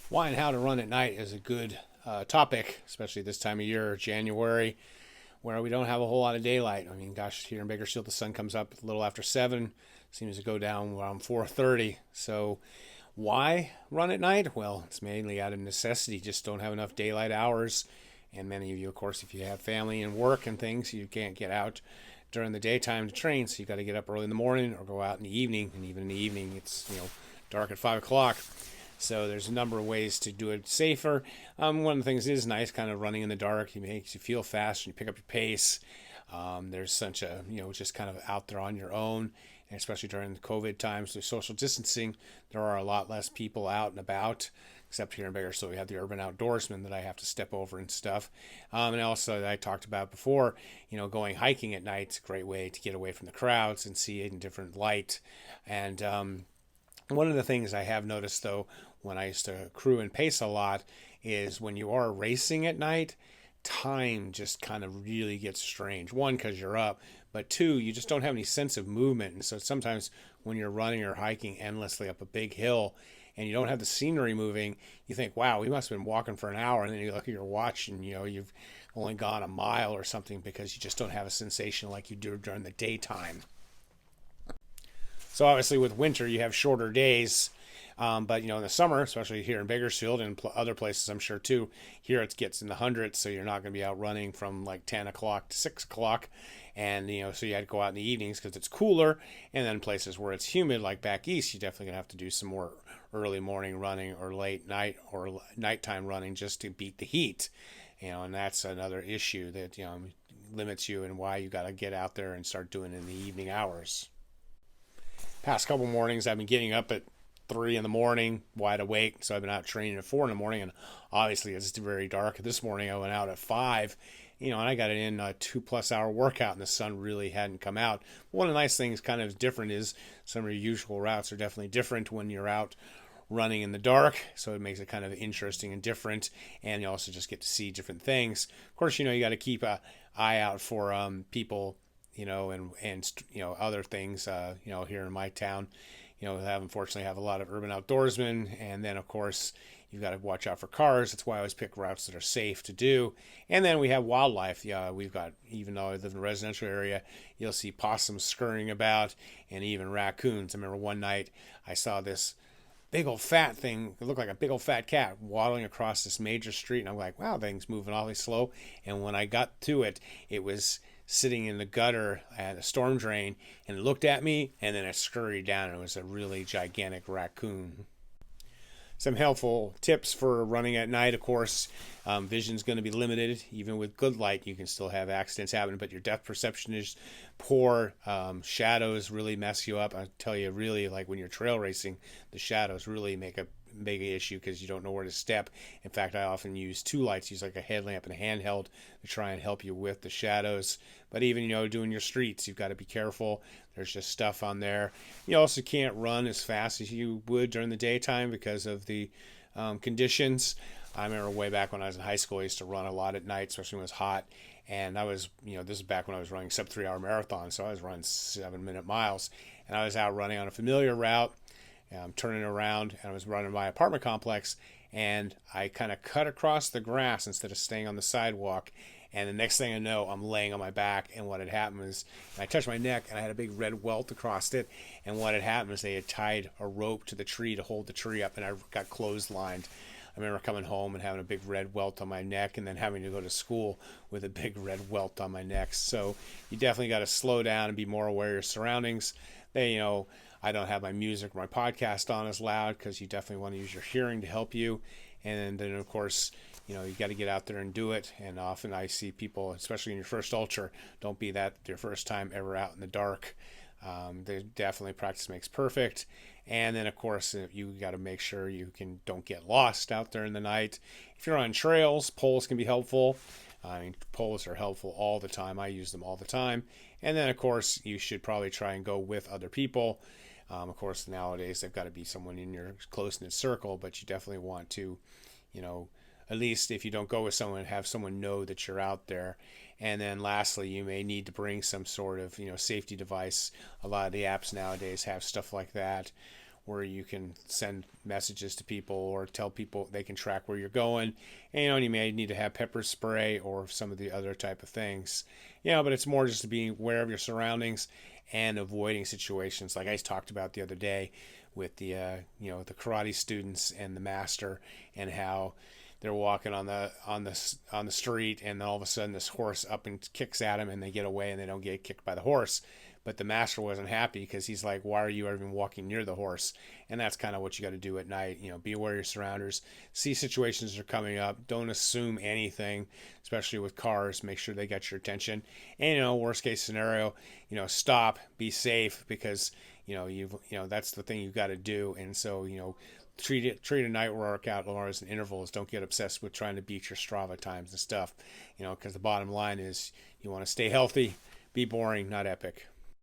Why and how to run at night is a good topic, especially this time of year, January, where we don't have a whole lot of daylight. I mean, gosh, here in Bakersfield, the sun comes up a little after 7, seems to go down around 4:30. So, why run at night? Well, it's mainly out of necessity. Just don't have enough daylight hours, and many of you, of course, if you have family and work and things, you can't get out during the daytime to train. So you got to get up early in the morning or go out in the evening. And even in the evening, it's dark at 5 o'clock. So there's a number of ways to do it safer. One of the things is nice, kind of running in the dark. It makes you feel fast and you pick up your pace. There's such a, just kind of out there on your own. And especially during the COVID times with social distancing, there are a lot less people out and about, except here in Bakersfield. So we have the urban outdoorsman that I have to step over and stuff. And also, I talked about before, going hiking at night is a great way to get away from the crowds and see it in different light. And one of the things I have noticed, though, when I used to crew and pace a lot, is when you are racing at night, time just kind of really gets strange. One, because you're up, but two, you just don't have any sense of movement. And so sometimes when you're running or hiking endlessly up a big hill and you don't have the scenery moving, you think, wow, we must have been walking for an hour. And then you look at your watch and, you've only gone a mile or something because you just don't have a sensation like you do during the daytime. So obviously with winter, you have shorter days. But in the summer, especially here in Bakersfield and other places, I'm sure too, here it gets in the hundreds. So you're not going to be out running from like 10 o'clock to 6 o'clock. And, so you had to go out in the evenings because it's cooler. And then places where it's humid, like back east, you definitely going to have to do some more early morning running or late night or nighttime running just to beat the heat. And that's another issue that, limits you and why you got to get out there and start doing it in the evening hours. Past couple mornings, I've been getting up at 3 in the morning, wide awake. So I've been out training at 4 in the morning, and obviously it's very dark. This morning I went out at 5, and I got it in a 2+ hour workout, and the sun really hadn't come out. One of the nice things kind of different is some of your usual routes are definitely different when you're out running in the dark, so it makes it kind of interesting and different, and you also just get to see different things. Of course, you got to keep an eye out for people, and other things, here in my town. Unfortunately have a lot of urban outdoorsmen, and then of course you've got to watch out for cars. That's why I always pick routes that are safe to do. And then we have wildlife. Yeah, we've got, even though I live in a residential area, you'll see possums scurrying about and even raccoons. I remember one night I saw this big old fat thing. It looked like a big old fat cat waddling across this major street, and I'm like, wow, thing's moving awfully slow. And when I got to it, it was sitting in the gutter at a storm drain, and it looked at me, and then it scurried down, and it was a really gigantic raccoon. Some helpful tips for running at night, of course. Vision's going to be limited. Even with good light, you can still have accidents happen, but your depth perception is poor. Shadows really mess you up. I tell you, really, like when you're trail racing, the shadows really make a big issue because you don't know where to step. In fact, I often use two lights, use like a headlamp and a handheld to try and help you with the shadows. But even, doing your streets, you've got to be careful. There's just stuff on there. You also can't run as fast as you would during the daytime because of the conditions. I remember way back when I was in high school, I used to run a lot at night, especially when it was hot. And I was, this is back when I was running sub 3 hour marathons. So I was running 7-minute miles, and I was out running on a familiar route. Turning around, and I was running my apartment complex, and I kind of cut across the grass instead of staying on the sidewalk. And the next thing I know, I'm laying on my back, and what had happened was I touched my neck, and I had a big red welt across it. And what had happened is they had tied a rope to the tree to hold the tree up, and I got clotheslined. I remember coming home and having a big red welt on my neck, and then having to go to school with a big red welt on my neck. So you definitely got to slow down and be more aware of your surroundings. I don't have my music or my podcast on as loud because you definitely want to use your hearing to help you. And then, of course, you got to get out there and do it. And often I see people, especially in your first ultra, don't be that your first time ever out in the dark. They definitely practice makes perfect. And then, of course, you got to make sure you don't get lost out there in the night. If you're on trails, poles can be helpful. I mean, poles are helpful all the time. I use them all the time. And then, of course, you should probably try and go with other people. Of course, nowadays, they've got to be someone in your close-knit circle, but you definitely want to, at least if you don't go with someone, have someone know that you're out there. And then lastly, you may need to bring some sort of, safety device. A lot of the apps nowadays have stuff like that, where you can send messages to people or tell people they can track where you're going. And you may need to have pepper spray or some of the other type of things. But it's more just to be aware of your surroundings and avoiding situations like I talked about the other day with the the karate students and the master, and how they're walking on the street, and then all of a sudden this horse up and kicks at them, and they get away and they don't get kicked by the horse. But the master wasn't happy because he's like, why are you even walking near the horse? And that's kind of what you got to do at night. Be aware of your surroundings, see situations that are coming up. Don't assume anything, especially with cars. Make sure they got your attention. And, worst case scenario, stop, be safe, because, that's the thing you've got to do. And so, treat a night workout as an intervals. Don't get obsessed with trying to beat your Strava times and stuff, because the bottom line is you want to stay healthy, be boring, not epic.